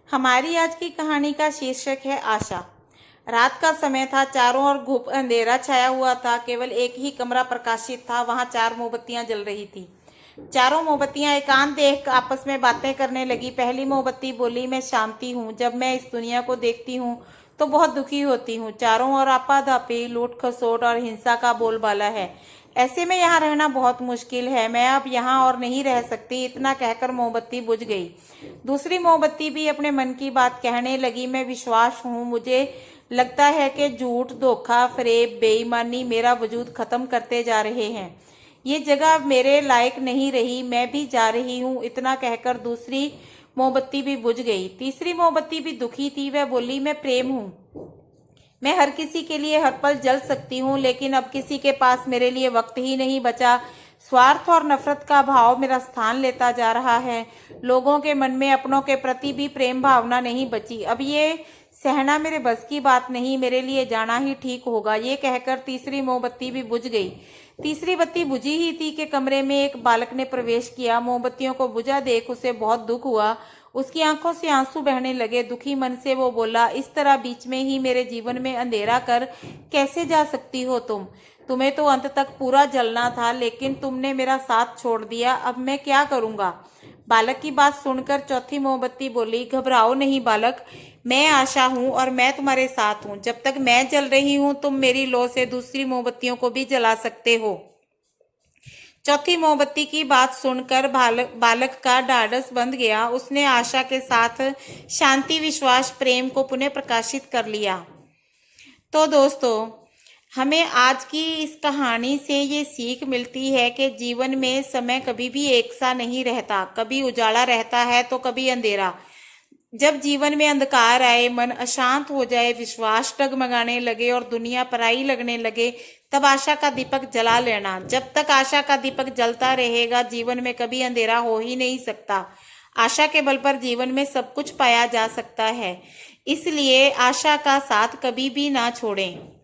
हमारी आज की कहानी का शीर्षक है आशा। रात का समय था, चारों ओर घुप अंधेरा छाया हुआ था। केवल एक ही कमरा प्रकाशित था, वहां 4 मोमबत्तियां जल रही थी। चारों मोमबत्तियां एकांत देख आपस में बातें करने लगी। पहली मोमबत्ती बोली, मैं शांति हूँ। जब मैं इस दुनिया को देखती हूँ तो बहुत दुखी होती हूँ। चारों ओर आपाधापी, लूट खसोट और हिंसा का बोलबाला है। ऐसे में यहाँ रहना बहुत मुश्किल है। मैं अब यहाँ और नहीं रह सकती। इतना कहकर मोमबत्ती बुझ गई। दूसरी मोमबत्ती भी अपने मन की बात कहने लगी, मैं विश्वास हूँ। मुझे लगता है कि झूठ, धोखा, फरेब, बेईमानी मेरा वजूद खत्म करते जा रहे हैं। ये जगह मेरे लायक नहीं रही, मैं भी जा रही हूँ। इतना कहकर दूसरी मोमबत्ती भी बुझ गई। तीसरी मोमबत्ती भी दुखी थी। वह बोली, मैं प्रेम हूँ। मैं हर किसी के लिए हर पल जल सकती हूँ, लेकिन अब किसी के पास मेरे लिए वक्त ही नहीं बचा। स्वार्थ और नफरत का भाव मेरा स्थान लेता जा रहा है। लोगों के मन में अपनों के प्रति भी प्रेम भावना नहीं बची। अब ये सहना मेरे बस की बात नहीं, मेरे लिए जाना ही ठीक होगा। ये कहकर तीसरी मोमबत्ती भी बुझ गई। तीसरी बत्ती बुझी ही थी कि कमरे में एक बालक ने प्रवेश किया। मोमबत्तियों को बुझा देख उसे बहुत दुख हुआ। उसकी आंखों से आंसू बहने लगे। दुखी मन से वो बोला, इस तरह बीच में ही मेरे जीवन में अंधेरा कर कैसे जा सकती हो तुम? तुम्हें तो अंत तक पूरा जलना था, लेकिन तुमने मेरा साथ छोड़ दिया। अब मैं क्या करूंगा? बालक की बात सुनकर चौथी मोमबत्ती बोली, घबराओ नहीं बालक, मैं आशा हूँ और मैं तुम्हारे साथ हूँ। जब तक मैं जल रही हूँ, तुम मेरी लौ से दूसरी मोमबत्तियों को भी जला सकते हो। चौथी मोमबत्ती की बात सुनकर बालक का ढाढ़स बंध गया। उसने आशा के साथ शांति, विश्वास, प्रेम को पुनः प्रकाशित कर लिया। तो दोस्तों, हमें आज की इस कहानी से ये सीख मिलती है कि जीवन में समय कभी भी एक सा नहीं रहता। कभी उजाला रहता है तो कभी अंधेरा। जब जीवन में अंधकार आए, मन अशांत हो जाए, विश्वास डगमगाने लगे और दुनिया पराई लगने लगे, तब आशा का दीपक जला लेना। जब तक आशा का दीपक जलता रहेगा, जीवन में कभी अंधेरा हो ही नहीं सकता। आशा के बल पर जीवन में सब कुछ पाया जा सकता है। इसलिए आशा का साथ कभी भी ना छोड़ें।